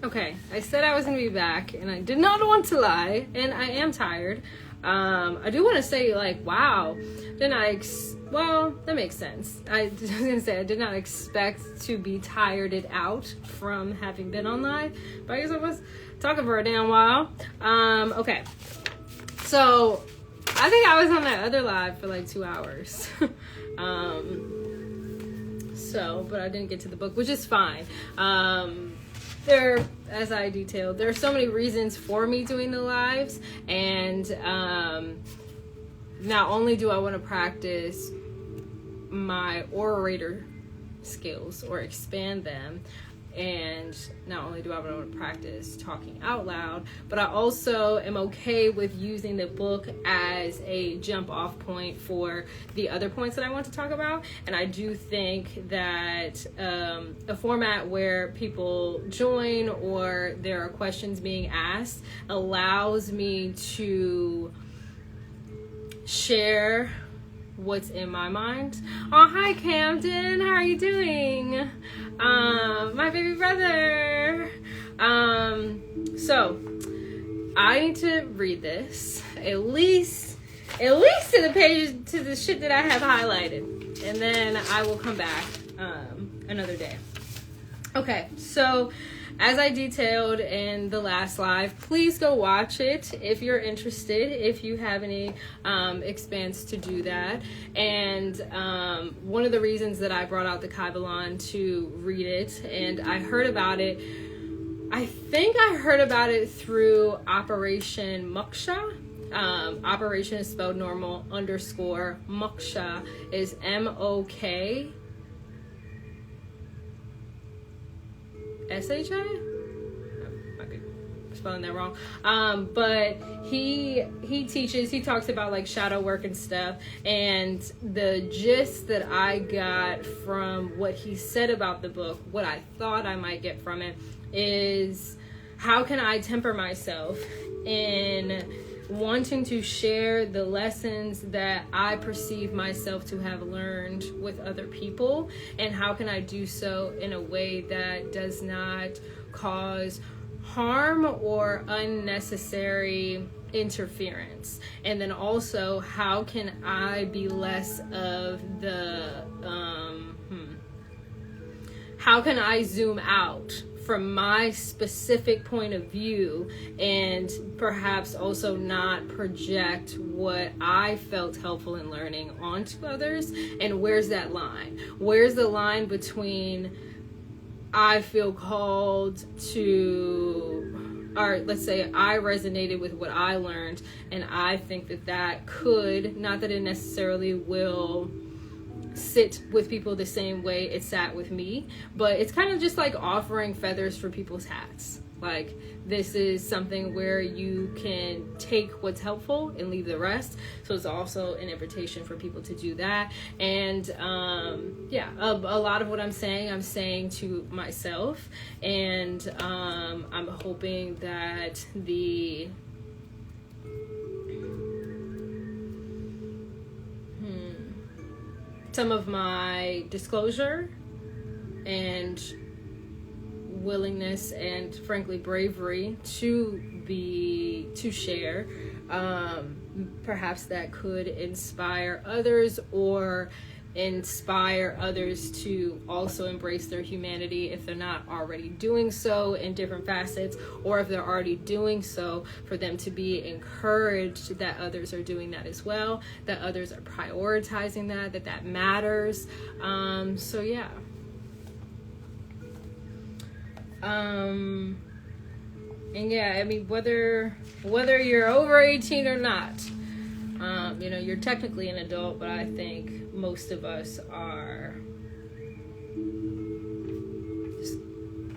Okay, I said I was going to be back, and I did not want to lie, and I am tired. I do want to say, like, wow, well, that makes sense. I was going to say, I did not expect to be tireded out from having been on live, but I guess I was talking for a damn while. Okay, so I think I was on that other live for like 2 hours. But I didn't get to the book, which is fine. As I detailed, there are so many reasons for me doing the lives, and not only do I want to practice my orator skills or expand them, and not only do I want to practice talking out loud, but I also am okay with using the book as a jump off point for the other points that I want to talk about. And I do think that a format where people join or there are questions being asked allows me to share what's in my mind. Oh, hi Camden, how are you doing? My baby brother. So I need to read this at least to the pages, to the shit that I have highlighted, and then I will come back another day. Okay, so as I detailed in the last live, please go watch it if you're interested, if you have any expense to do that. And one of the reasons that I brought out the Kybalion to read it, and I heard about it, I think I heard about it through Operation Moksha. Operation is spelled normal, _ Moksha is MOKSHA. I might be spelling that wrong. But he talks about like shadow work and stuff. And the gist that I got from what he said about the book, what I thought I might get from it, is how can I temper myself in wanting to share the lessons that I perceive myself to have learned with other people, and how can I do so in a way that does not cause harm or unnecessary interference. And then also, how can I be less of the how can I zoom out from my specific point of view and perhaps also not project what I felt helpful in learning onto others? And where's that line? Where's the line between I feel called to, or let's say I resonated with what I learned, and I think that could, not that it necessarily will sit with people the same way it sat with me, but it's kind of just like offering feathers for people's hats. Like, this is something where you can take what's helpful and leave the rest. So it's also an invitation for people to do that. And a lot of what I'm saying to myself, and I'm hoping that some of my disclosure and willingness and frankly bravery to share, perhaps that could inspire others, or inspire others to also embrace their humanity if they're not already doing so in different facets, or if they're already doing so, for them to be encouraged that others are doing that as well, that others are prioritizing that matters. So yeah. And yeah, I mean, whether you're over 18 or not, you're technically an adult, but I think most of us are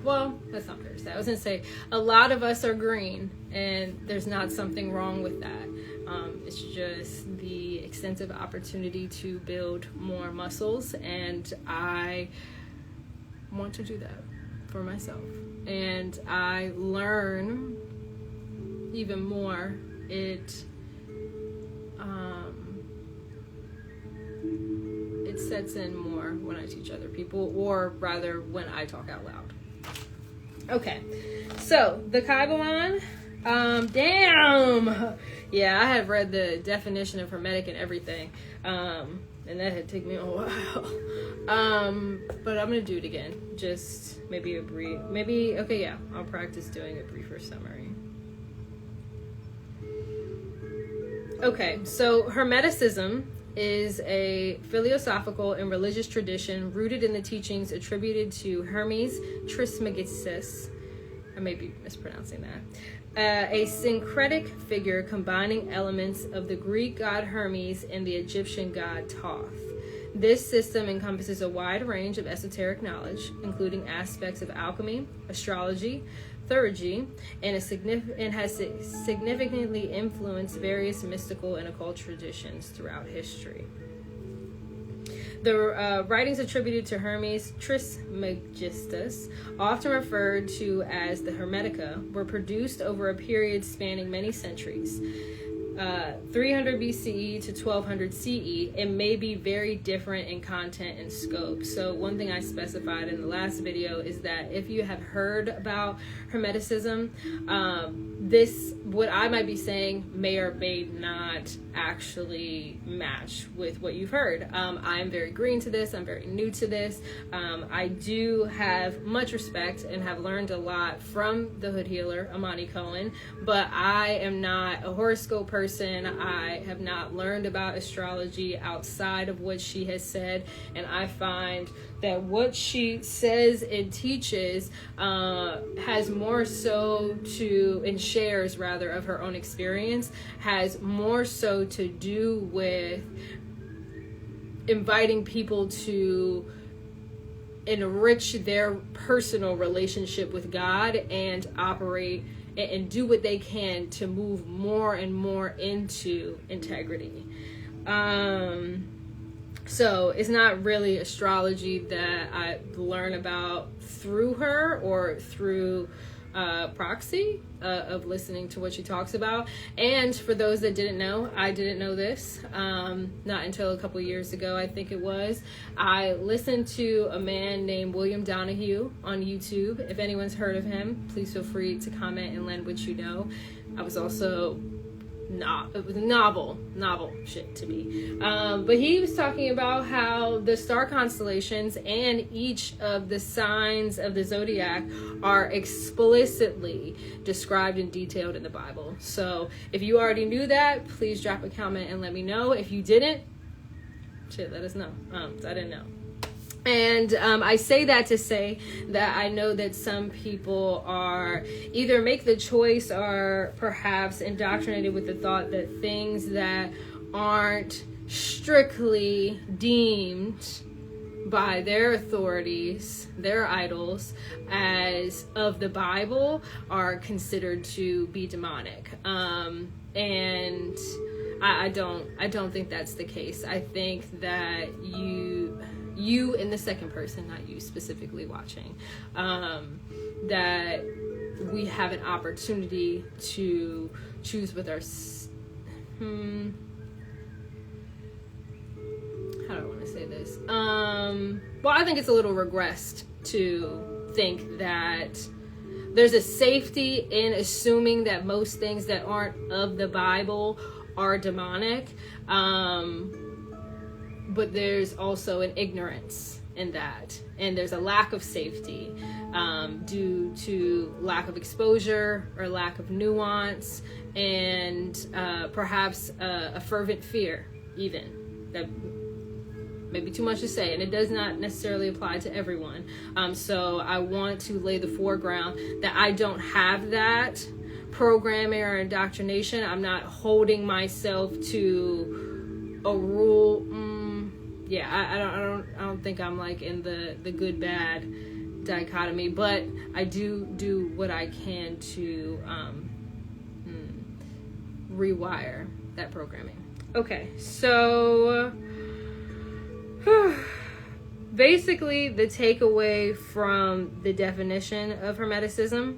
well, that's not fair to say. I was going to say a lot of us are green, and there's not something wrong with that. It's just the extensive opportunity to build more muscles, and I want to do that for myself. And I learn even more. It sets in more when I teach other people, or rather when I talk out loud. Okay, so the Kybalion, damn, yeah, I have read the definition of hermetic and everything, and that had taken me a while, but I'm gonna do it again, just maybe a brief, I'll practice doing a briefer summary. Okay, so Hermeticism is a philosophical and religious tradition rooted in the teachings attributed to Hermes Trismegistus. I may be mispronouncing that. A syncretic figure combining elements of the Greek god Hermes and the Egyptian god Thoth. This system encompasses a wide range of esoteric knowledge, including aspects of alchemy, astrology, theurgy, and has significantly influenced various mystical and occult traditions throughout history. The writings attributed to Hermes Trismegistus, often referred to as the Hermetica, were produced over a period spanning many centuries. 300 BCE to 1200 CE, and may be very different in content and scope. So one thing I specified in the last video is that if you have heard about Hermeticism, what I might be saying may or may not actually match with what you've heard. I'm very green to this. I'm very new to this. I do have much respect and have learned a lot from the Hood Healer, Amani Cohen, but I am not a horoscope person. I have not learned about astrology outside of what she has said, and I find that what she says and teaches has more so to, and shares rather, of her own experience, has more so to do with inviting people to enrich their personal relationship with God and operate and do what they can to move more and more into integrity. So it's not really astrology that I learn about through her or through proxy of listening to what she talks about. And for those that didn't know, I didn't know this not until a couple years ago, I think it was. I listened to a man named William Donahue on YouTube. If anyone's heard of him, please feel free to comment and lend what you know. I was also it was novel shit to me, but he was talking about how the star constellations and each of the signs of the zodiac are explicitly described and detailed in the Bible. So if you already knew that, please drop a comment and let me know. If you didn't, let us know. I didn't know. And I say that to say that I know that some people are either make the choice or perhaps indoctrinated with the thought that things that aren't strictly deemed by their authorities, their idols, as of the Bible are considered to be demonic. And I don't think that's the case. I think that you in the second person, not you specifically watching, that we have an opportunity to choose with our how do I want to say this? Well, I think it's a little regressed to think that there's a safety in assuming that most things that aren't of the Bible are demonic. But there's also an ignorance in that, and there's a lack of safety due to lack of exposure or lack of nuance, and perhaps a fervent fear, even. That may be too much to say, and it does not necessarily apply to everyone. So I want to lay the foreground that I don't have that programming or indoctrination. I'm not holding myself to a rule. I don't think I'm like in the good bad dichotomy, but I do what I can to rewire that programming. Okay, so basically the takeaway from the definition of Hermeticism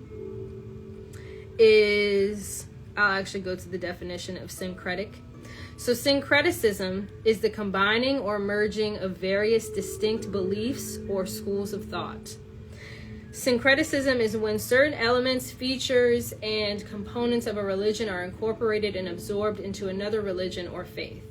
is, I'll actually go to the definition of syncretic. So syncreticism is the combining or merging of various distinct beliefs or schools of thought. Syncretism is when certain elements, features, and components of a religion are incorporated and absorbed into another religion or faith.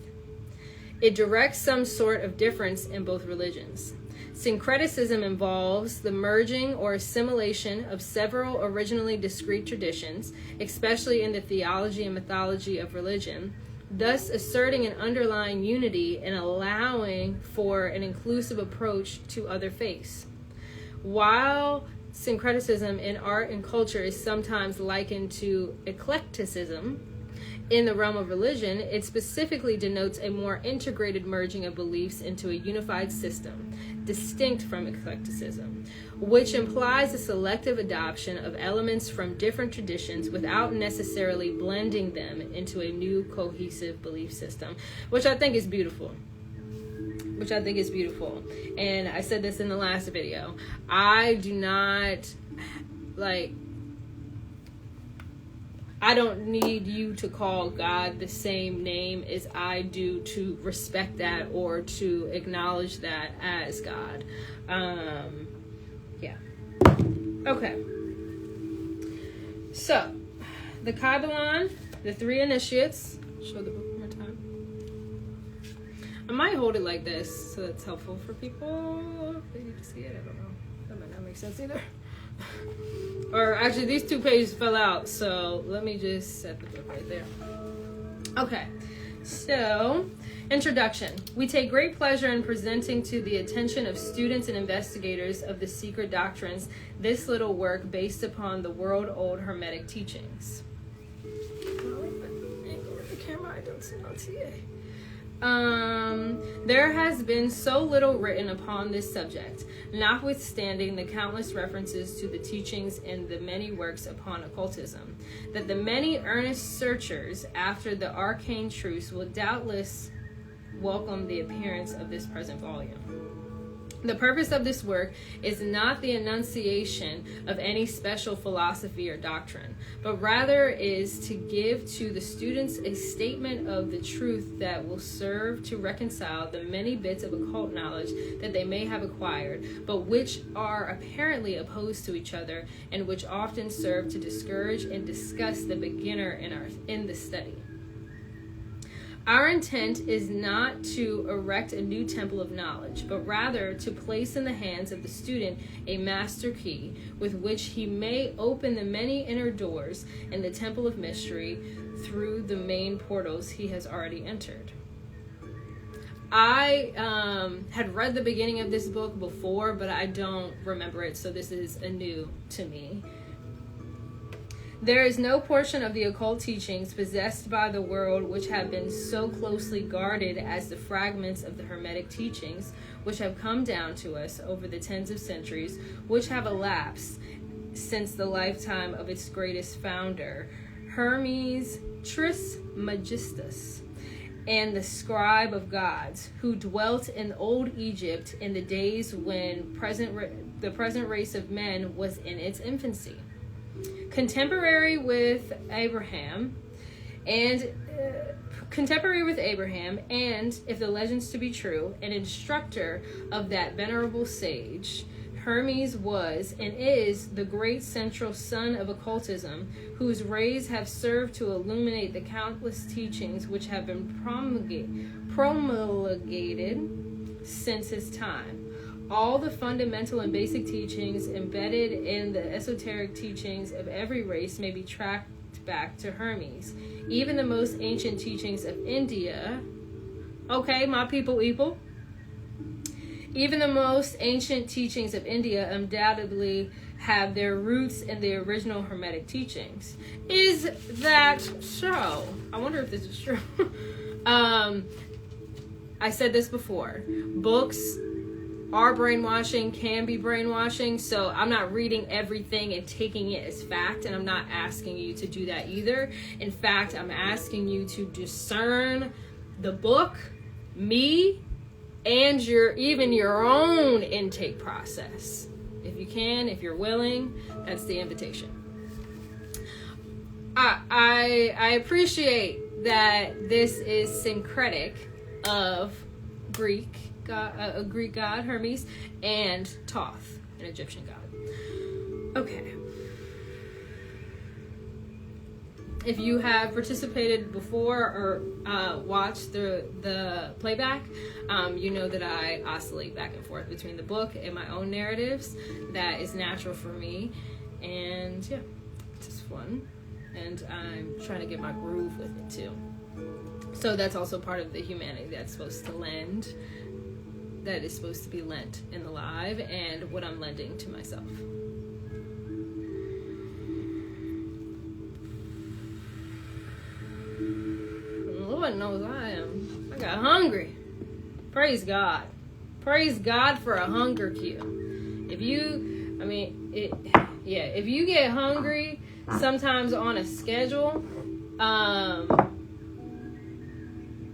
It directs some sort of difference in both religions. Syncretism involves the merging or assimilation of several originally discrete traditions, especially in the theology and mythology of religion, thus asserting an underlying unity and allowing for an inclusive approach to other faiths. While syncretism in art and culture is sometimes likened to eclecticism in the realm of religion, it specifically denotes a more integrated merging of beliefs into a unified system, distinct from eclecticism, which implies a selective adoption of elements from different traditions without necessarily blending them into a new cohesive belief system, which I think is beautiful. And I said this in the last video. I do not, I don't need you to call God the same name as I do to respect that or to acknowledge that as God. Yeah. Okay. So, the Kybalion, the 3 initiates. Show the book one more time. I might hold it like this so that's helpful for people. If they need to see it, I don't know. That might not make sense either. Or actually, these 2 pages fell out, so let me just set the book right there. Okay, so introduction. We take great pleasure in presenting to the attention of students and investigators of the secret doctrines this little work based upon the world-old Hermetic teachings. There has been so little written upon this subject, notwithstanding the countless references to the teachings in the many works upon occultism, that the many earnest searchers after the arcane truths will doubtless welcome the appearance of this present volume. The purpose of this work is not the enunciation of any special philosophy or doctrine, but rather is to give to the students a statement of the truth that will serve to reconcile the many bits of occult knowledge that they may have acquired, but which are apparently opposed to each other and which often serve to discourage and disgust the beginner in the study. Our intent is not to erect a new temple of knowledge, but rather to place in the hands of the student a master key with which he may open the many inner doors in the temple of mystery through the main portals he has already entered. I had read the beginning of this book before, but I don't remember it, so this is anew to me. There is no portion of the occult teachings possessed by the world which have been so closely guarded as the fragments of the Hermetic teachings which have come down to us over the tens of centuries which have elapsed since the lifetime of its greatest founder, Hermes Trismegistus, and the scribe of gods, who dwelt in old Egypt in the days when the present race of men was in its infancy. Contemporary with Abraham, and if the legends to be true, an instructor of that venerable sage, Hermes was and is the great central sun of occultism, whose rays have served to illuminate the countless teachings which have been promulgated since his time. All the fundamental and basic teachings embedded in the esoteric teachings of every race may be tracked back to Hermes. Even the most ancient teachings of India, okay, my people. Even the most ancient teachings of India undoubtedly have their roots in the original Hermetic teachings. Is that so? I wonder if this is true. I said this before. Books are brainwashing, can be brainwashing, so I'm not reading everything and taking it as fact, and I'm not asking you to do that either. In fact, I'm asking you to discern the book, me, and your own intake process. If you can, if you're willing, that's the invitation. I appreciate that this is syncretic of a Greek god, Hermes, and Thoth, an Egyptian god. Okay. If you have participated before or watched the playback, you know that I oscillate back and forth between the book and my own narratives. That is natural for me, and yeah, it's just fun. And I'm trying to get my groove with it too. So that's also part of the humanity that's supposed to lend, that is supposed to be lent in the live, and what I'm lending to myself. Lord knows I got hungry. Praise God. Praise God for a hunger cue. If you get hungry sometimes on a schedule, and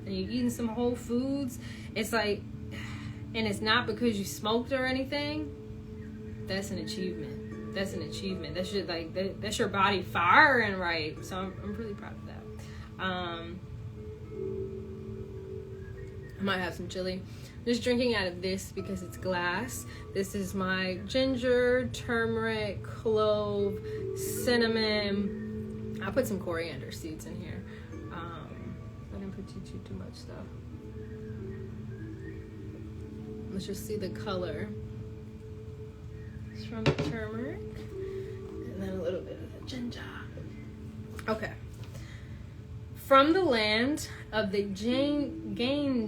you're eating some whole foods, it's like, and it's not because you smoked or anything, that's an achievement. That's an achievement. That's your, that's your body firing right. So I'm really proud of that. I might have some chili. I'm just drinking out of this because it's glass. This is my ginger, turmeric, clove, cinnamon. I put some coriander seeds in here. I didn't put too much stuff. Let's just see the color. It's from the turmeric. And then a little bit of the ginger. Okay. From the land of the Ganges.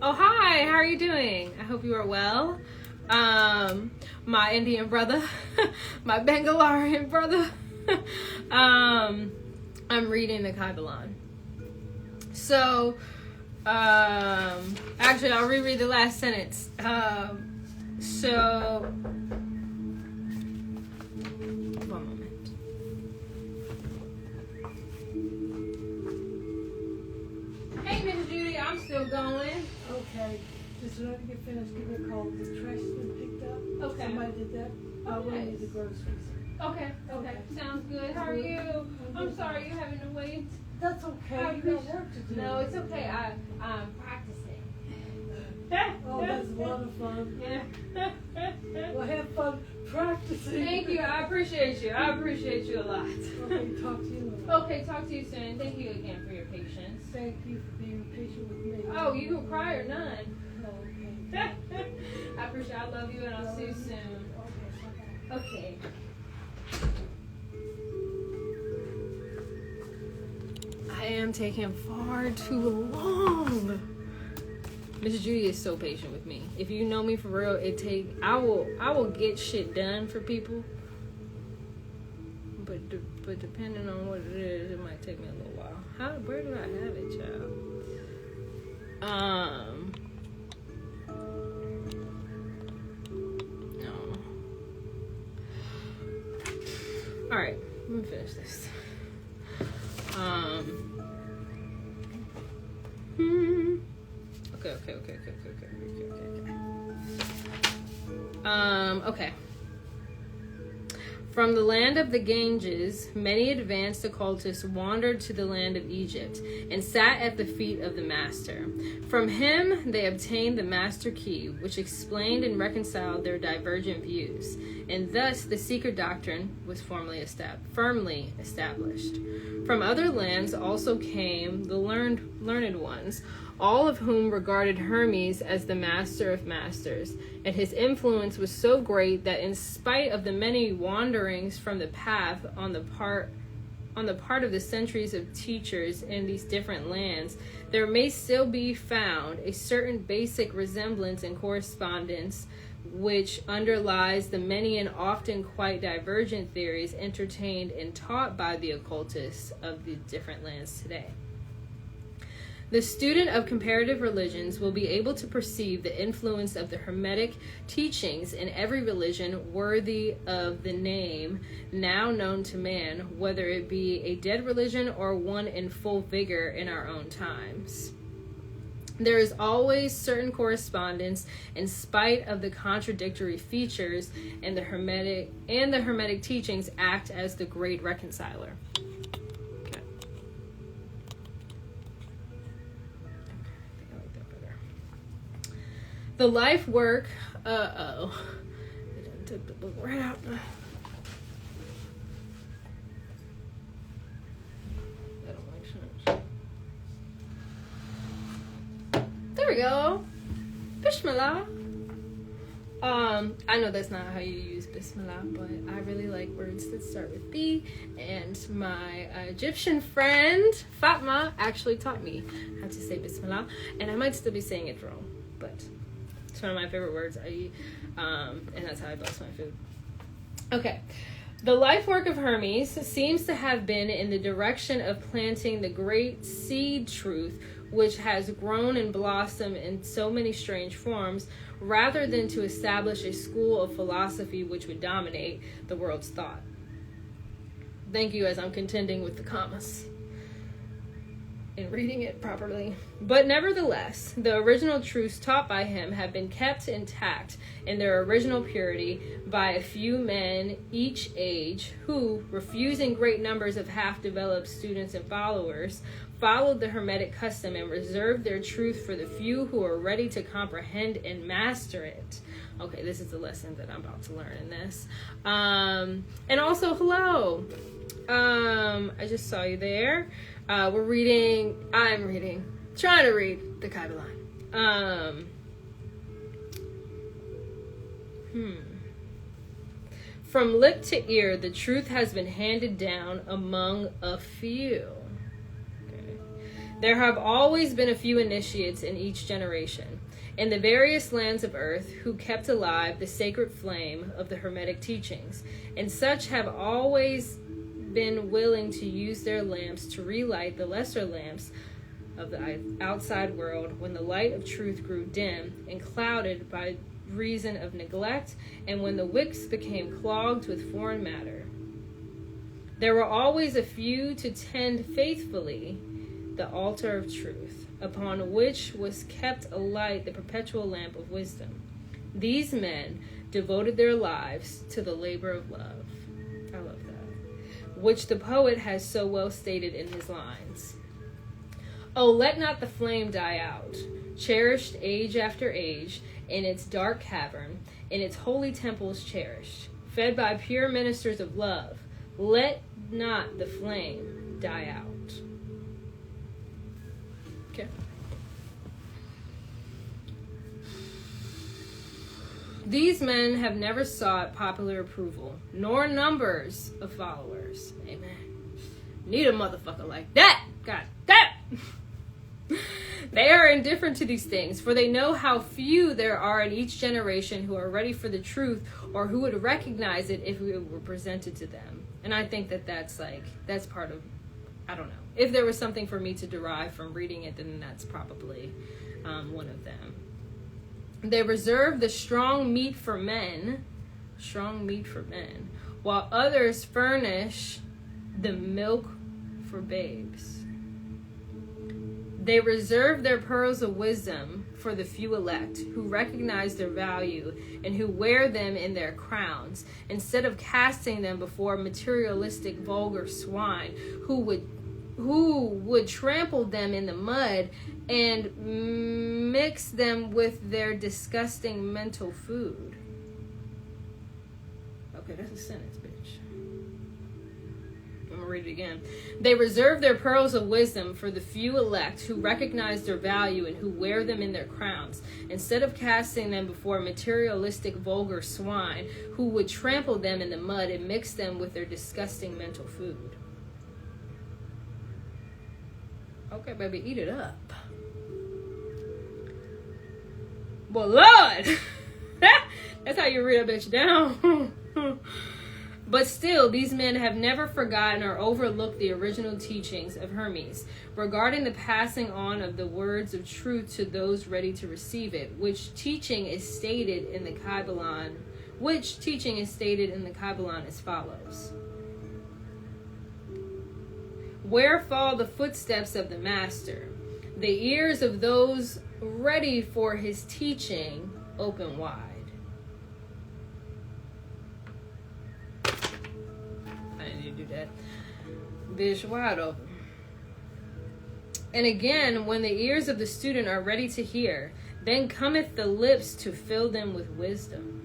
Oh, hi, how are you doing? I hope you are well. My Indian brother, my Bangalorean brother. I'm reading the Kybalion. So, actually, I'll reread the last sentence. One moment. Hey, Miss Judy, I'm still going. Okay. Just when I get finished, give me a call. The trash has been picked up. Okay. Somebody did that. We'll need the groceries. Okay. Sounds good. How are you? I'm sorry you're having to wait. That's okay. You got work to do. No, it's okay. I'm practicing. Oh, that's a lot of fun. Yeah. Well, have fun practicing. Thank you. I appreciate you. I appreciate you a lot. Okay, talk to you later. Okay, talk to you soon. Thank you again for your patience. Thank you for being patient with me. Oh, you can cry or none. Okay. I appreciate it. I love you, and I'll see you soon. Okay. I am taking far too long. Mrs. Judy is so patient with me. If you know me for real, I will get shit done for people. But depending on what it is, it might take me a little while. Where do I have it, child? No. All right, let me finish this. Okay. From the land of the Ganges, many advanced occultists wandered to the land of Egypt and sat at the feet of the master. From him, they obtained the master key, which explained and reconciled their divergent views, and thus the secret doctrine was firmly established. From other lands also came the learned ones, all of whom regarded Hermes as the master of masters, and his influence was so great that in spite of the many wanderings from the path on the part of the centuries of teachers in these different lands, there may still be found a certain basic resemblance and correspondence which underlies the many and often quite divergent theories entertained and taught by the occultists of the different lands today. The student of comparative religions will be able to perceive the influence of the Hermetic teachings in every religion worthy of the name now known to man, whether it be a dead religion or one in full vigor in our own times. There is always certain correspondence in spite of the contradictory features, and the Hermetic teachings act as the great reconciler. The life work, I took the book right out. That don't make sense. There we go. Bismillah. I know that's not how you use Bismillah, but I really like words that start with B, and my Egyptian friend Fatma actually taught me how to say Bismillah, and I might still be saying it wrong, but it's one of my favorite words. And that's how I bless my food. Okay. The life work of Hermes seems to have been in the direction of planting the great seed truth, which has grown and blossomed in so many strange forms, rather than to establish a school of philosophy which would dominate the world's thought. Thank you, as I'm contending with the commas in reading it properly. But nevertheless, the original truths taught by him have been kept intact in their original purity by a few men each age who, refusing great numbers of half-developed students and followers, followed the Hermetic custom and reserved their truth for the few who are ready to comprehend and master it. Okay, this is the lesson that I'm about to learn in this. And also, hello. I just saw you there. I'm trying to read the Kybalion. From lip to ear, the truth has been handed down among a few. There have always been a few initiates in each generation, in the various lands of earth, who kept alive the sacred flame of the Hermetic teachings, and such have always been willing to use their lamps to relight the lesser lamps of the outside world when the light of truth grew dim and clouded by reason of neglect, and when the wicks became clogged with foreign matter. There were always a few to tend faithfully the altar of truth, upon which was kept alight the perpetual lamp of wisdom. These men devoted their lives to the labor of love. I love that. Which the poet has so well stated in his lines. Oh, let not the flame die out, cherished age after age, in its dark cavern, in its holy temples cherished, fed by pure ministers of love. Let not the flame die out. Okay. These men have never sought popular approval, nor numbers of followers. Amen. Need a motherfucker like that. God damn. They are indifferent to these things, for they know how few there are in each generation who are ready for the truth or who would recognize it if it were presented to them. And I think that that's part of, I don't know. If there was something for me to derive from reading it, then that's probably one of them. They reserve the strong meat for men, while others furnish the milk for babes. They reserve their pearls of wisdom for the few elect who recognize their value and who wear them in their crowns, instead of casting them before materialistic vulgar swine who would trample them in the mud and mix them with their disgusting mental food. Okay, that's a sentence, bitch. I'm gonna read it again. They reserve their pearls of wisdom for the few elect who recognize their value and who wear them in their crowns, instead of casting them before materialistic vulgar swine who would trample them in the mud and mix them with their disgusting mental food. Okay, baby, eat it up. Well, Lord! That's how you read a bitch down. But still, these men have never forgotten or overlooked the original teachings of Hermes regarding the passing on of the words of truth to those ready to receive it, which teaching is stated in the Kybalion as follows. Where fall the footsteps of the master? The ears of those ready for his teaching open wide. I didn't need to do that. Bitch, wide open. And again, when the ears of the student are ready to hear, Then cometh the lips to fill them with wisdom.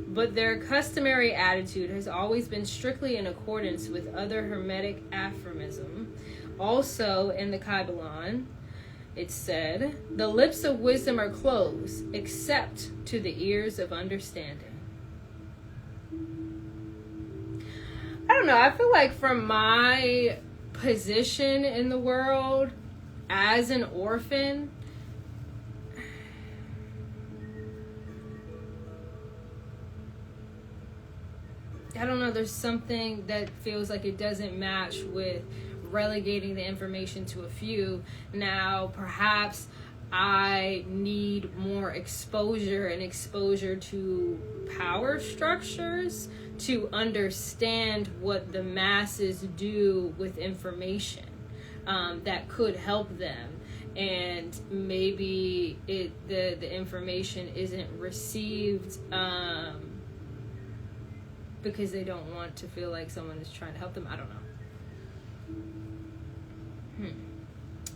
But their customary attitude has always been strictly in accordance with other Hermetic aphorism. Also in the Kybalion, it said, the lips of wisdom are closed, except to the ears of understanding. I don't know. I feel like from my position in the world as an orphan, I don't know, there's something that feels like it doesn't match with relegating the information to a few. Now, perhaps I need more exposure and exposure to power structures to understand what the masses do with information that could help them. And maybe the information isn't received because they don't want to feel like someone is trying to help them. I don't know.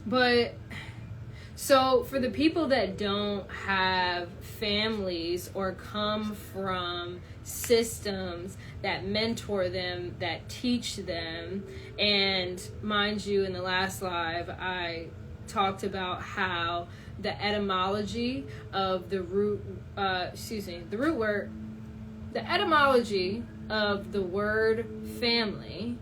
But so for the people that don't have families or come from systems that mentor them, that teach them, and mind you, in the last live, I talked about how the etymology of the etymology of the word family,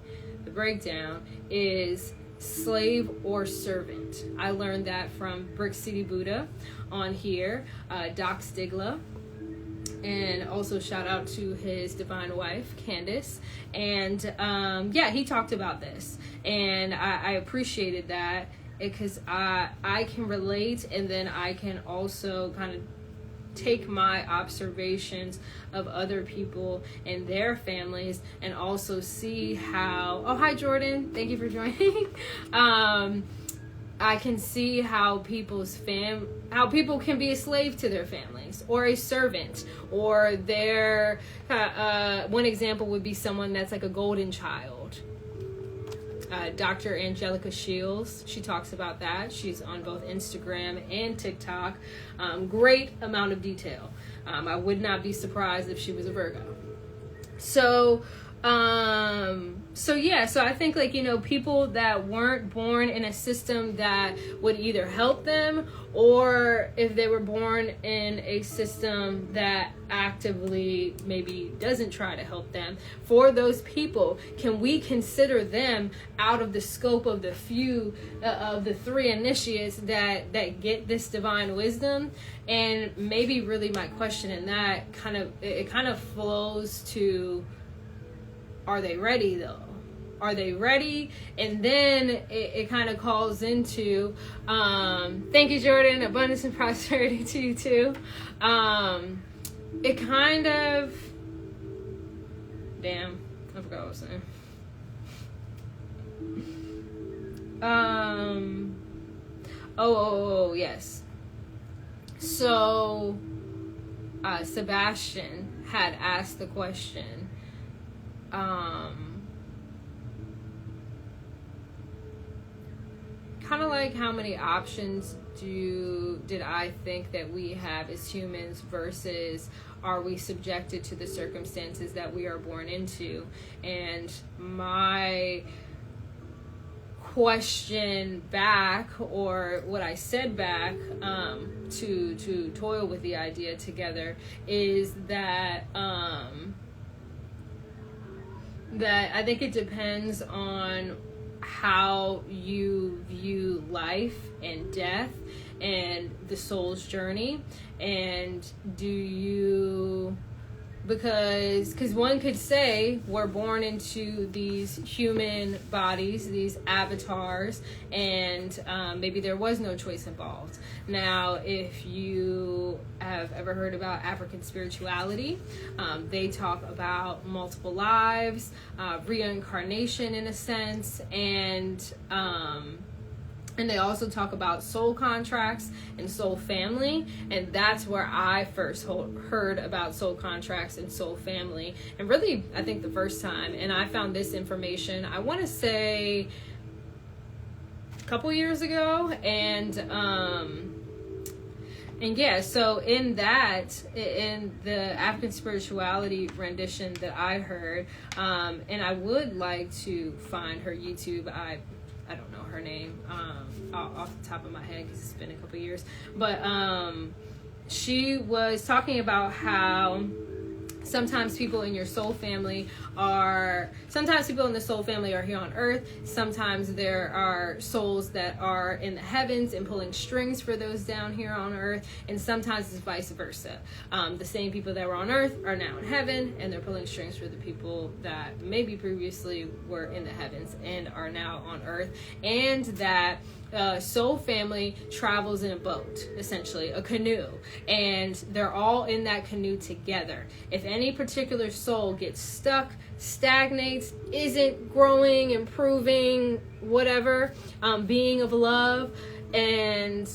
the breakdown, is slave or servant. I learned that from Brick City Buddha on here, Doc Stigla, and also shout out to his divine wife, Candace. And he talked about this, and I appreciated that because I can relate, and then I can also kind of take my observations of other people and their families and also see how, oh, hi Jordan, thank you for joining. I can see how how people can be a slave to their families or a servant, or their one example would be someone that's like a golden child. Dr. Angelica Shields, she talks about that. She's on both Instagram and TikTok. Great amount of detail. I would not be surprised if she was a Virgo. So I think, like, you know, people that weren't born in a system that would either help them, or if they were born in a system that actively maybe doesn't try to help them, for those people, can we consider them out of the scope of the few of the three initiates that get this divine wisdom? And maybe really my question in that kind of flows to, are they ready though? Are they ready? And then it kind of calls into, thank you, Jordan, abundance and prosperity to you too. It kind of, damn, I forgot what I was saying. Yes. So, Sebastian had asked the question, kind of like, how many options did I think that we have as humans versus are we subjected to the circumstances that we are born into? And my question back, or what I said back, to toil with the idea together, is that that I think it depends on how you view life and death and the soul's journey. And do you, because one could say we're born into these human bodies, these avatars, and maybe there was no choice involved. Now, if you have ever heard about African spirituality, they talk about multiple lives, reincarnation in a sense, and they also talk about soul contracts and soul family. And that's where I first heard about soul contracts and soul family. And really, I think the first time. And I found this information, I want to say, a couple years ago. And And yeah, so in the African spirituality rendition that I heard, and I would like to find her YouTube. I don't know her name off the top of my head because it's been a couple years, but she was talking about how sometimes people in the soul family are here on earth. Sometimes there are souls that are in the heavens and pulling strings for those down here on earth. And sometimes it's vice versa. The same people that were on earth are now in heaven, and they're pulling strings for the people that maybe previously were in the heavens and are now on earth. And that soul family travels in a boat, essentially a canoe, and they're all in that canoe together. If any particular soul gets stuck, stagnates, isn't growing, improving, whatever, being of love, and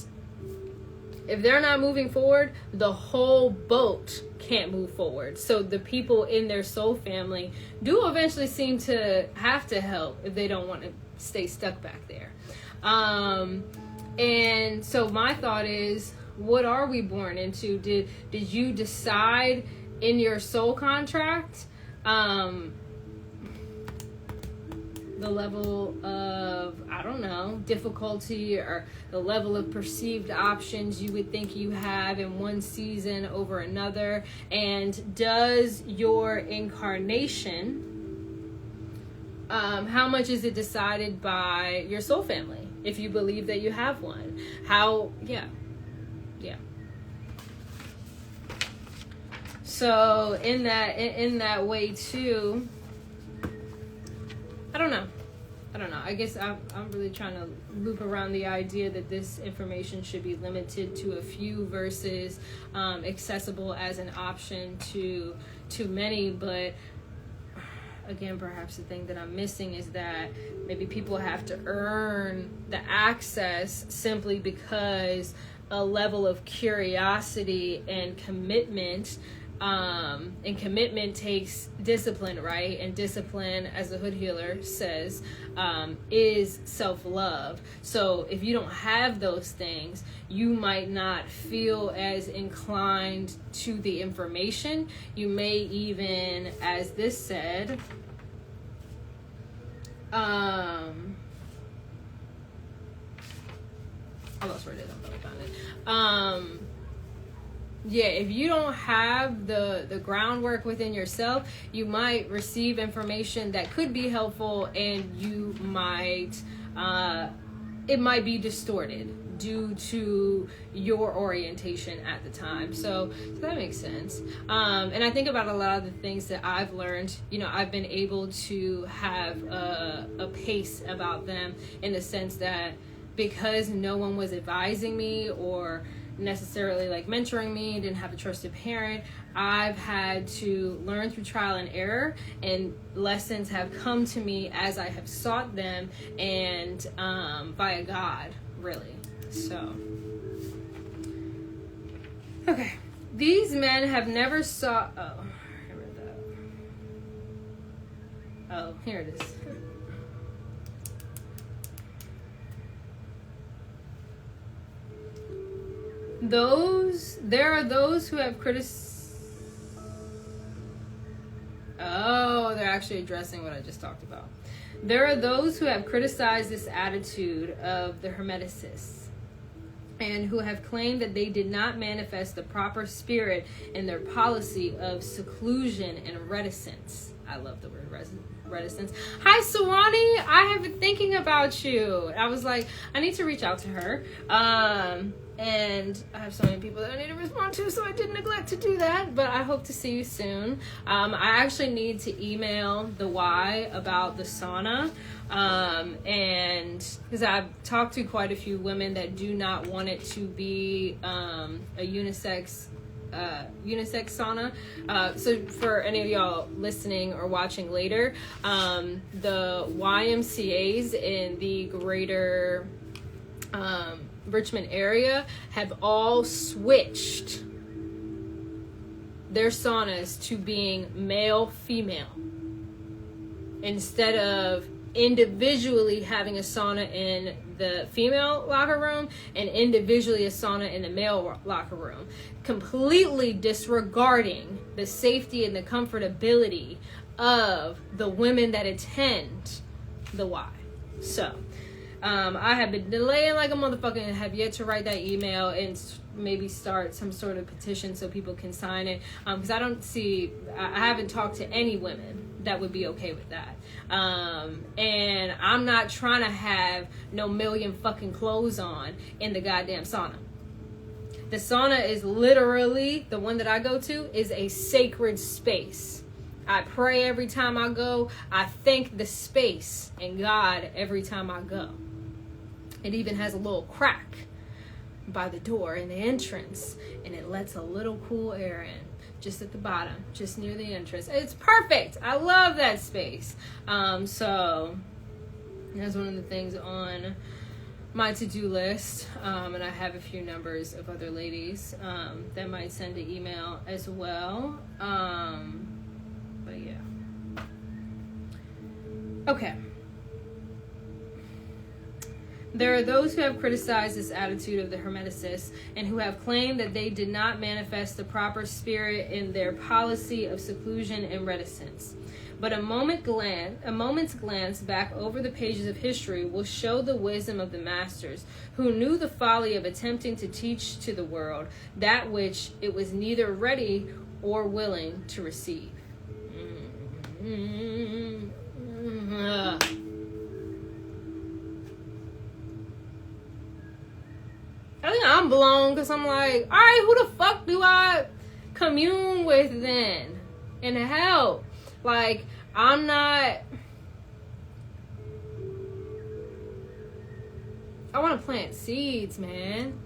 if they're not moving forward, the whole boat can't move forward. So the people in their soul family do eventually seem to have to help if they don't want to stay stuck back there. And so my thought is, what are we born into? Did you decide in your soul contract the level of, I don't know, difficulty or the level of perceived options you would think you have in one season over another? And does your incarnation, how much is it decided by your soul family? If you believe that you have one, yeah. So in that way too, I don't know. I guess I'm really trying to loop around the idea that this information should be limited to a few versus accessible as an option to many. But again, perhaps the thing that I'm missing is that maybe people have to earn the access simply because a level of curiosity and commitment. And commitment takes discipline, right? And discipline, as the Hood Healer says, is self-love. So if you don't have those things, you might not feel as inclined to the information. You may even, as this said, I lost where it is. I'm probably found it. Yeah, if you don't have the groundwork within yourself, you might receive information that could be helpful, and you might it might be distorted due to your orientation at the time. So that makes sense. And I think about a lot of the things that I've learned. I've been able to have a pace about them, in the sense that because no one was advising me or necessarily like mentoring me, didn't have a trusted parent, I've had to learn through trial and error, and lessons have come to me as I have sought them, and via God, really. So okay, these men have never saw here it is. There are those who have criticized. Oh, they're actually addressing what I just talked about. There are those who have criticized this attitude of the Hermeticists, and who have claimed that they did not manifest the proper spirit in their policy of seclusion and reticence. I love the word reticence. Hi, Sawani. I have been thinking about you. I was like, I need to reach out to her. And I have so many people that I need to respond to, so I didn't neglect to do that. But I hope to see you soon. I actually need to email the Y about the sauna. And because I've talked to quite a few women that do not want it to be a unisex sauna. So for any of y'all listening or watching later, the YMCAs in the greater Richmond area have all switched their saunas to being male female, instead of individually having a sauna in the female locker room and individually a sauna in the male locker room, completely disregarding the safety and the comfortability of the women that attend the Y. So, I have been delaying like a motherfucker and have yet to write that email and maybe start some sort of petition so people can sign it. Because I haven't talked to any women that would be okay with that. And I'm not trying to have no million fucking clothes on in the goddamn sauna. The sauna is literally, the one that I go to, is a sacred space. I pray every time I go. I thank the space and God every time I go. It even has a little crack by the door in the entrance, and it lets a little cool air in just at the bottom, just near the entrance. It's perfect. I love that space. So that's one of the things on my to-do list, and I have a few numbers of other ladies that might send an email as well. But yeah. Okay. There are those who have criticized this attitude of the Hermeticists and who have claimed that they did not manifest the proper spirit in their policy of seclusion and reticence. But a moment's glance back over the pages of history will show the wisdom of the masters, who knew the folly of attempting to teach to the world that which it was neither ready or willing to receive. I think I'm blown because I'm like, all right, who the fuck do I commune with then? In hell? Like, I'm not... I want to plant seeds, man.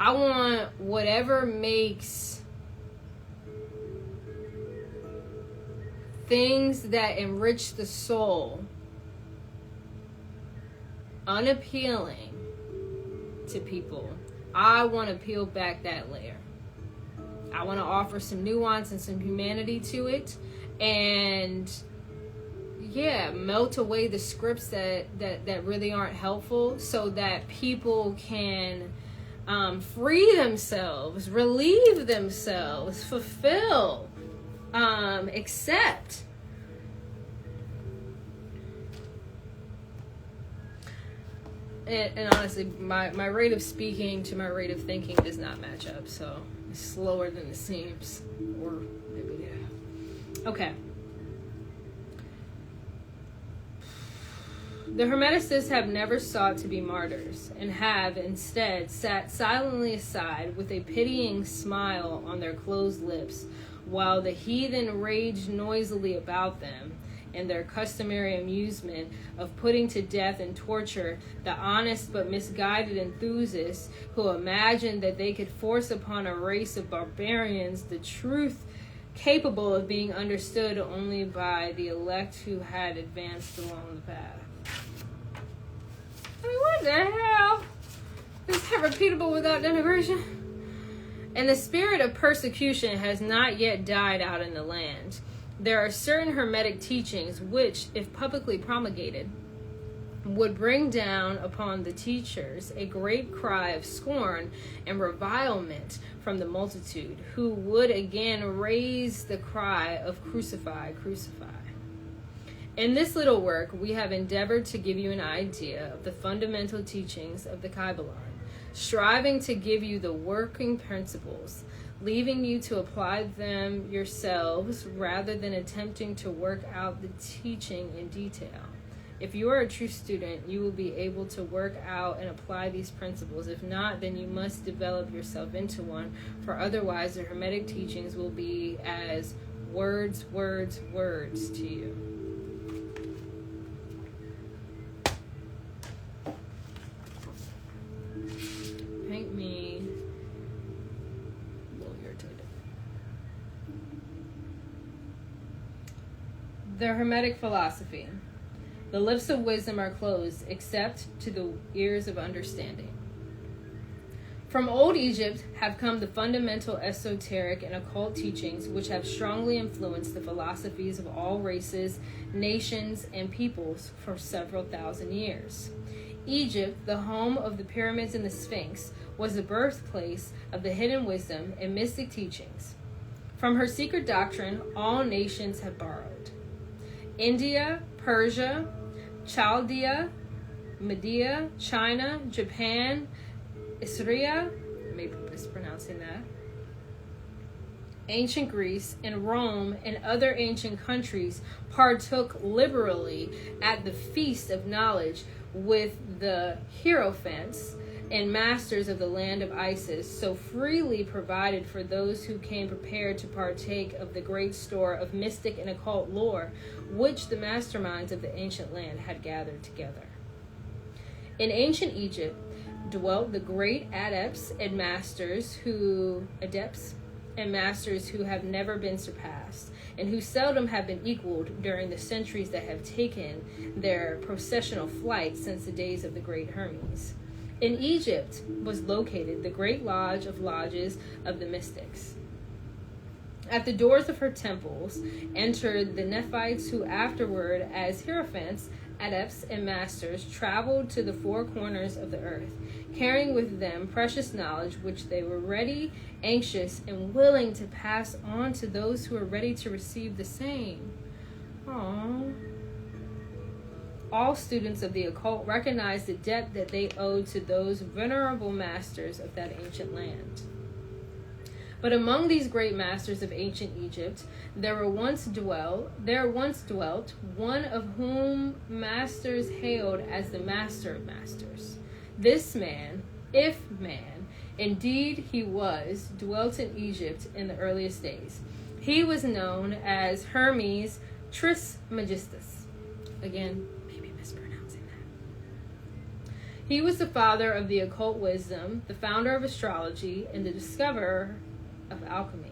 I want whatever makes things that enrich the soul unappealing to people. I want to peel back that layer. I want to offer some nuance and some humanity to it, and yeah, melt away the scripts that really aren't helpful, so that people can free themselves, relieve themselves, fulfill, accept. And honestly, my rate of speaking to my rate of thinking does not match up, so it's slower than it seems. Or maybe, yeah. Okay. The Hermeticists have never sought to be martyrs, and have instead sat silently aside with a pitying smile on their closed lips, while the heathen raged noisily about them, in their customary amusement of putting to death and torture the honest but misguided enthusiasts who imagined that they could force upon a race of barbarians the truth capable of being understood only by the elect who had advanced along the path. I mean, what the hell? Is that repeatable without denigration? And the spirit of persecution has not yet died out in the land. There are certain Hermetic teachings which, if publicly promulgated, would bring down upon the teachers a great cry of scorn and revilement from the multitude, who would again raise the cry of crucify, crucify. In this little work, we have endeavored to give you an idea of the fundamental teachings of the Kybalion, striving to give you the working principles, leaving you to apply them yourselves rather than attempting to work out the teaching in detail. If you are a true student, you will be able to work out and apply these principles. If not, then you must develop yourself into one, for otherwise the Hermetic teachings will be as words, words, words to you. Paint me a little irritated. The Hermetic philosophy. The lips of wisdom are closed, except to the ears of understanding. From old Egypt have come the fundamental esoteric and occult teachings which have strongly influenced the philosophies of all races, nations, and peoples for several thousand years. Egypt, the home of the pyramids and the Sphinx, was the birthplace of the hidden wisdom and mystic teachings. From her secret doctrine, all nations have borrowed. India, Persia, Chaldea, Media, China, Japan, Assyria, maybe mispronouncing that, ancient Greece, and Rome and other ancient countries partook liberally at the feast of knowledge with the hierophants and masters of the land of Isis, so freely provided for those who came prepared to partake of the great store of mystic and occult lore which the masterminds of the ancient land had gathered together. In ancient Egypt dwelt the great adepts and masters who have never been surpassed, and who seldom have been equaled during the centuries that have taken their processional flight since the days of the great Hermes. In Egypt was located the great lodge of lodges of the mystics. At the doors of her temples entered the Nephites, who afterward, as hierophants, adepts, and masters, traveled to the four corners of the earth, carrying with them precious knowledge which they were ready, anxious, and willing to pass on to those who were ready to receive the same. Aww. All students of the occult recognized the debt that they owed to those venerable masters of that ancient land. But among these great masters of ancient Egypt, there once dwelt one of whom masters hailed as the master of masters. This man, if man, indeed he was, dwelt in Egypt in the earliest days. He was known as Hermes Trismegistus. Again, maybe mispronouncing that. He was the father of the occult wisdom, the founder of astrology, and the discoverer of alchemy.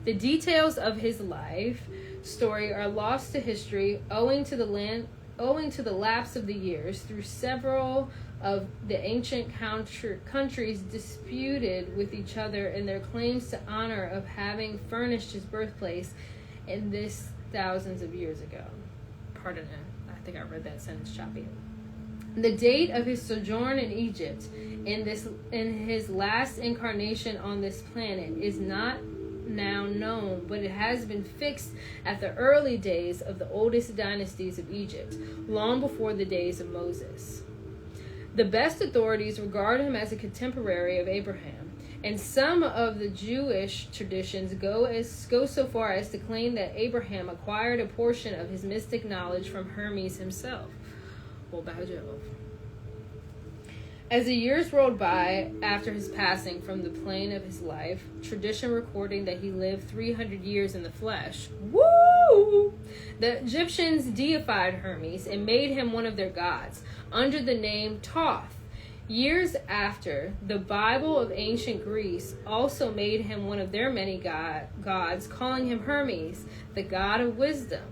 The details of his life story are lost to history owing to the lapse of the years through several of the ancient countries disputed with each other in their claims to honor of having furnished his birthplace in this thousands of years ago. Pardon it, I think I read that sentence choppy. The date of his sojourn in Egypt in his last incarnation on this planet is not now known, but it has been fixed at the early days of the oldest dynasties of Egypt, long before the days of Moses. The best authorities regard him as a contemporary of Abraham, and some of the Jewish traditions go so far as to claim that Abraham acquired a portion of his mystic knowledge from Hermes himself. Well, by Jove. As the years rolled by after his passing from the plane of his life, tradition recording that he lived 300 years in the flesh, woo! The Egyptians deified Hermes and made him one of their gods under the name Thoth. Years after, the Bible of ancient Greece also made him one of their many gods, calling him Hermes, the god of wisdom.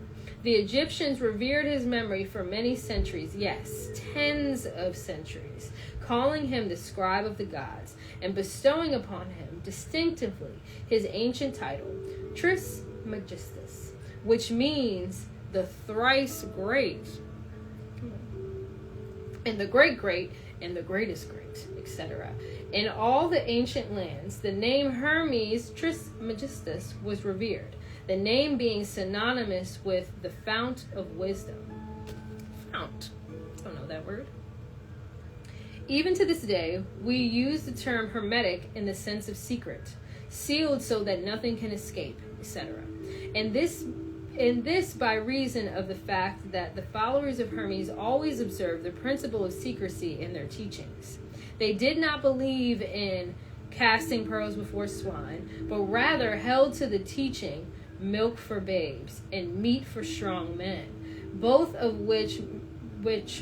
The Egyptians revered his memory for many centuries, yes, tens of centuries, calling him the scribe of the gods, and bestowing upon him distinctively his ancient title, Trismegistus, which means the thrice great, and the great, and the greatest great, etc. In all the ancient lands, the name Hermes Trismegistus was revered, the name being synonymous with the fount of wisdom. Fount. Don't know that word. Even to this day, we use the term hermetic in the sense of secret, sealed so that nothing can escape, etc. And this by reason of the fact that the followers of Hermes always observed the principle of secrecy in their teachings. They did not believe in casting pearls before swine, but rather held to the teaching milk for babes and meat for strong men, both of which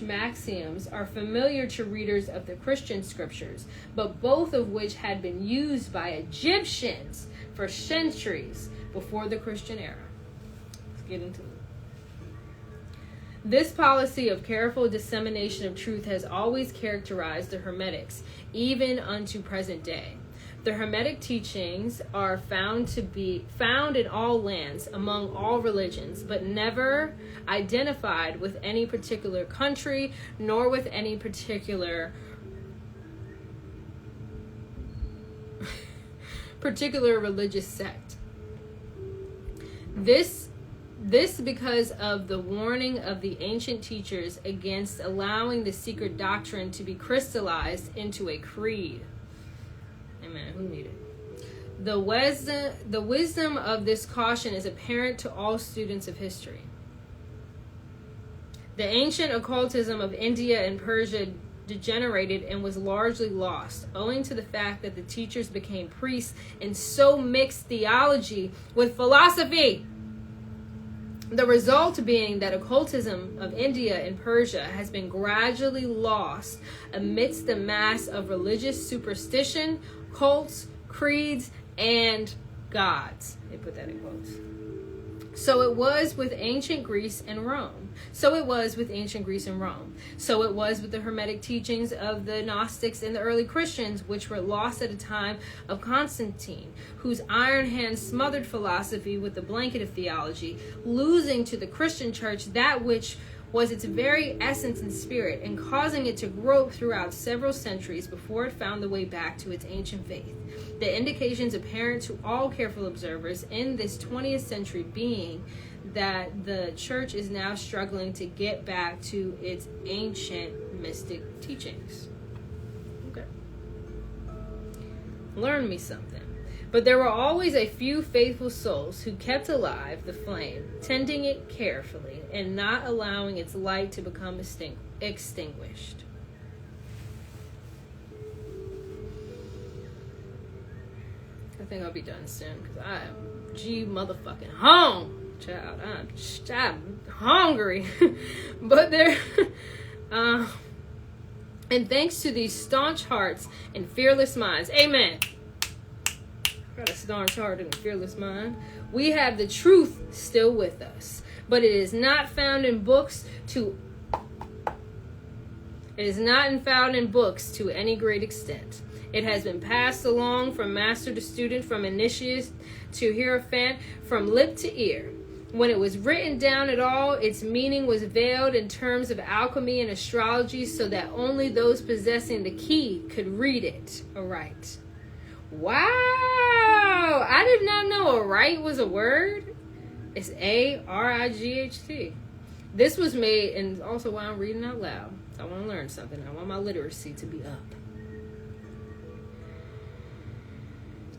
maxioms are familiar to readers of the Christian scriptures, but both of which had been used by Egyptians for centuries before the Christian era. Let's get into it. This policy of careful dissemination of truth has always characterized the Hermetics, even unto present day. The Hermetic teachings are found to be found in all lands, among all religions, but never identified with any particular country, nor with any particular religious sect. This because of the warning of the ancient teachers against allowing the secret doctrine to be crystallized into a creed. Amen. Who needed it? The wisdom of this caution is apparent to all students of history. The ancient occultism of India and Persia degenerated and was largely lost, owing to the fact that the teachers became priests and so mixed theology with philosophy. The result being that occultism of India and Persia has been gradually lost amidst the mass of religious superstition, cults, creeds, and gods. They put that in quotes. So it was with ancient Greece and Rome. So it was with the Hermetic teachings of the Gnostics and the early Christians, which were lost at a time of Constantine, whose iron hand smothered philosophy with the blanket of theology, losing to the Christian church that which was its very essence and spirit, and causing it to grope throughout several centuries before it found the way back to its ancient faith. The indications apparent to all careful observers in this 20th century being that the church is now struggling to get back to its ancient mystic teachings. Okay. Learn me something. But there were always a few faithful souls who kept alive the flame, tending it carefully, and not allowing its light to become extinguished. I think I'll be done soon, because I am motherfucking home, child. I'm hungry. But there... and thanks to these staunch hearts and fearless minds, amen. Got a staunch heart and a fearless mind. We have the truth still with us, but it is not found in books to any great extent. It has been passed along from master to student, from initiate to hierophant, from lip to ear. When it was written down at all, its meaning was veiled in terms of alchemy and astrology, so that only those possessing the key could read it aright. Wow! I did not know aright was a word. It's A-R-I-G-H-T. This was made, and also why I'm reading out loud. I want to learn something. I want my literacy to be up.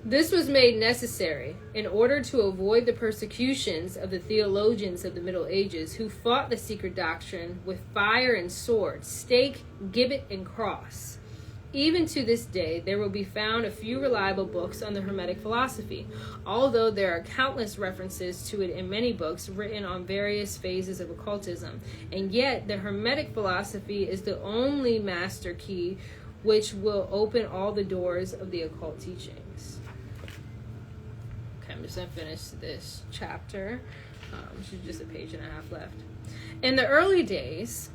This was made necessary in order to avoid the persecutions of the theologians of the Middle Ages, who fought the secret doctrine with fire and sword, stake, gibbet, and cross. Even to this day, there will be found a few reliable books on the Hermetic philosophy, although there are countless references to it in many books written on various phases of occultism. And yet, the Hermetic philosophy is the only master key which will open all the doors of the occult teachings. Okay, I'm just going to finish this chapter. There's just a page and a half left. In the early days,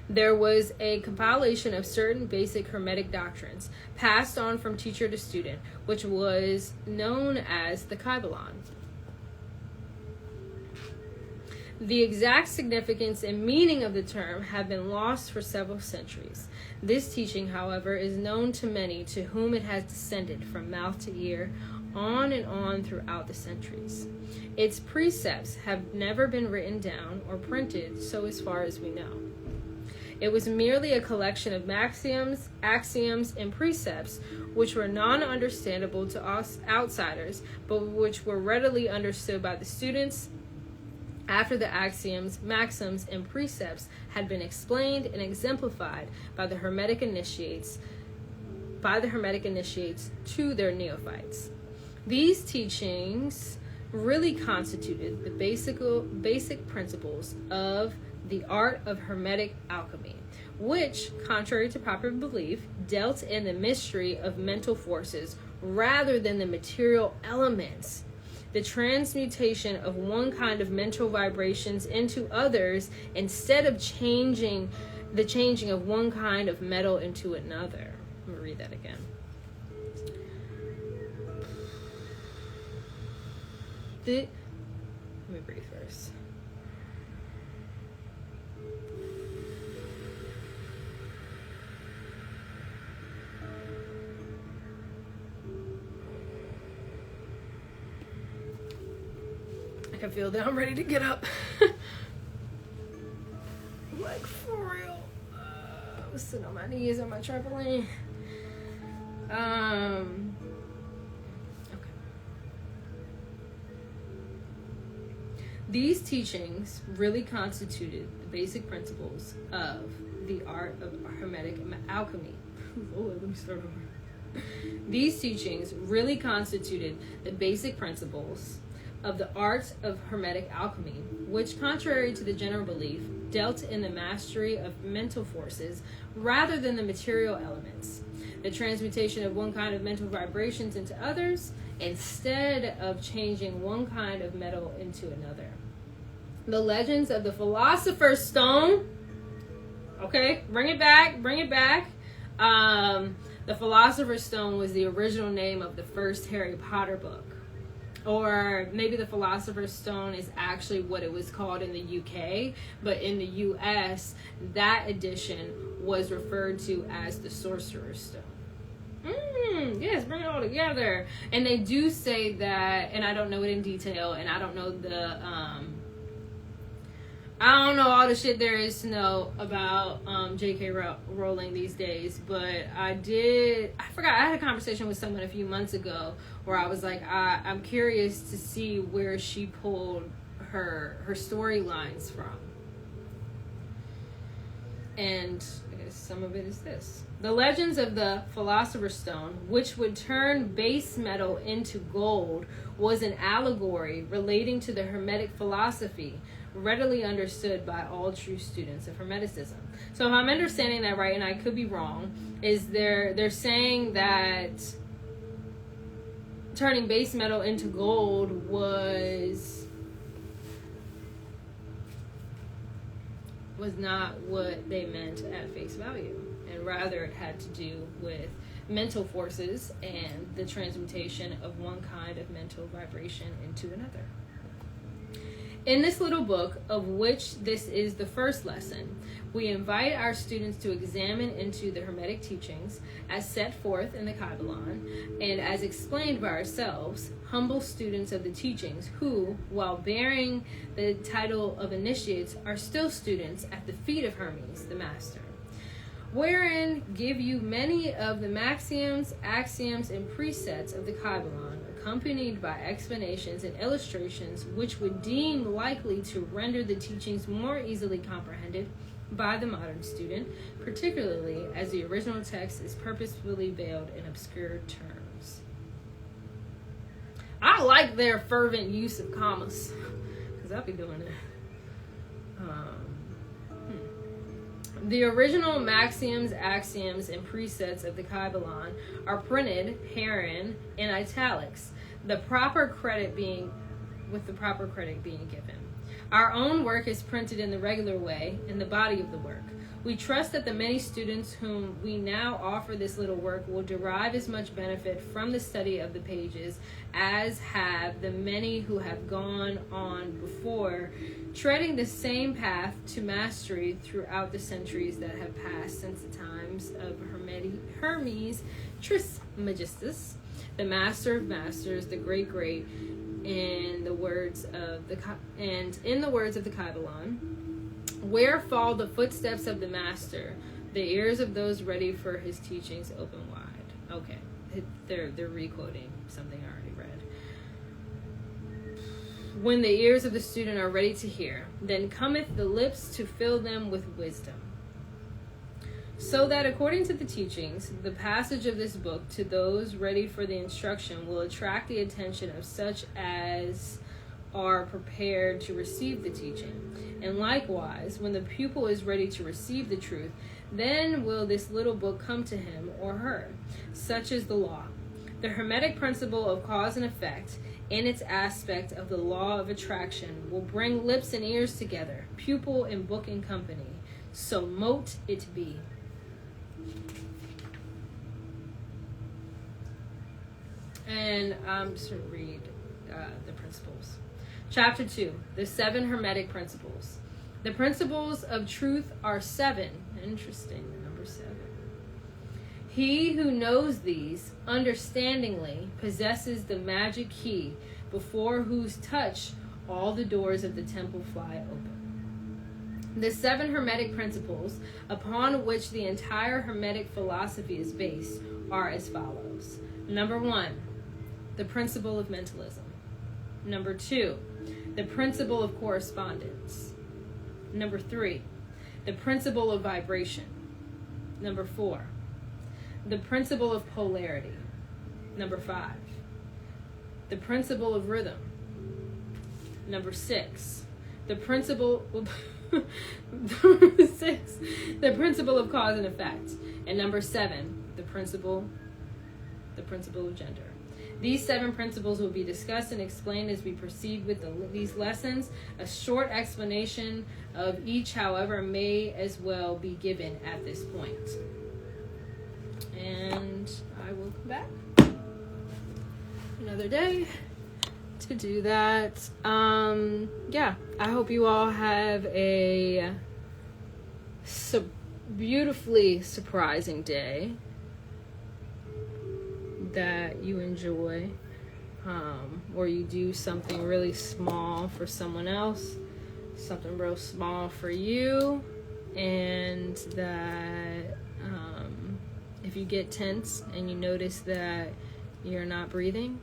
there was a compilation of certain basic Hermetic doctrines passed on from teacher to student, which was known as the Kybalion. The exact significance and meaning of the term have been lost for several centuries. This teaching, however, is known to many to whom it has descended from mouth to ear, on and on throughout the centuries. Its precepts have never been written down or printed, so as far as we know. It was merely a collection of maxioms, axioms, and precepts which were non-understandable to us outsiders, but which were readily understood by the students after the axioms, maxims, and precepts had been explained and exemplified by the Hermetic initiates to their neophytes. These teachings really constituted the basic principles of the art of Hermetic alchemy, which, contrary to popular belief, dealt in the mystery of mental forces rather than the material elements, the transmutation of one kind of mental vibrations into others instead of changing of one kind of metal into another. I'm going to read that again. Let me breathe first. I can feel that I'm ready to get up. Like, for real. I'm sitting on my knees on my trampoline. Okay. These teachings really constituted the basic principles of the art of Hermetic alchemy. Lord, let me start over. These teachings really constituted the basic principles of the art of Hermetic alchemy, which, contrary to the general belief, dealt in the mastery of mental forces rather than the material elements, the transmutation of one kind of mental vibrations into others, instead of changing one kind of metal into another. The legends of the Philosopher's Stone, okay, bring it back. The Philosopher's Stone was the original name of the first Harry Potter book. Or maybe the Philosopher's Stone is actually what it was called in the UK, but in the US, that edition was referred to as the Sorcerer's Stone. Yes, bring it all together. And they do say that, and I don't know it in detail, and I don't know I don't know all the shit there is to know about J.K. Rowling these days, but I forgot, I had a conversation with someone a few months ago where I was like, I'm curious to see where she pulled her storylines from. And I guess some of it is this. The legends of the Philosopher's Stone, which would turn base metal into gold, was an allegory relating to the Hermetic philosophy, readily understood by all true students of Hermeticism. So if I'm understanding that right, and I could be wrong, is they're saying that turning base metal into gold was not what they meant at face value, and rather it had to do with mental forces and the transmutation of one kind of mental vibration into another. In this little book, of which this is the first lesson, we invite our students to examine into the Hermetic teachings as set forth in the Kybalion and as explained by ourselves, humble students of the teachings who, while bearing the title of initiates, are still students at the feet of Hermes, the master, wherein give you many of the maxioms, axioms, and precepts of the Kybalion, accompanied by explanations and illustrations which would deem likely to render the teachings more easily comprehended by the modern student, particularly as the original text is purposefully veiled in obscure terms. I like their fervent use of commas, because I'll be doing it. The original maxioms, axioms, and precepts of the Kybalion are printed herein in italics, the proper credit being given. Our own work is printed in the regular way in the body of the work. We trust that the many students whom we now offer this little work will derive as much benefit from the study of the pages as have the many who have gone on before, treading the same path to mastery throughout the centuries that have passed since the times of Hermes Trismegistus, the master of masters, the great, in the words of the Kybalion. Where fall the footsteps of the master? The ears of those ready for his teachings open wide. Okay, they're re-quoting something I already read. When the ears of the student are ready to hear, then cometh the lips to fill them with wisdom. So that according to the teachings, the passage of this book to those ready for the instruction will attract the attention of such as are prepared to receive the teaching. And likewise, when the pupil is ready to receive the truth, then will this little book come to him or her. Such is the law. The Hermetic principle of cause and effect, in its aspect of the law of attraction, will bring lips and ears together, pupil and book in company. So mote it be. And I'm just going to read the principles. Chapter 2, the 7 Hermetic Principles. The principles of truth are 7. Interesting, the number 7. He who knows these understandingly possesses the magic key before whose touch all the doors of the temple fly open. The 7 Hermetic principles upon which the entire Hermetic philosophy is based are as follows. Number 1, the principle of mentalism. Number 2, the principle of correspondence. Number 3, the principle of vibration. Number 4, the principle of polarity. Number 5, the principle of rhythm. Number 6, the principle of the principle of cause and effect. And number 7, the principle of gender. These 7 principles will be discussed and explained as we proceed with these lessons. A short explanation of each, however, may as well be given at this point. And I will come back another day to do that. I hope you all have a beautifully surprising day that you enjoy, or you do something really small for someone else, something real small for you, and that if you get tense and you notice that you're not breathing,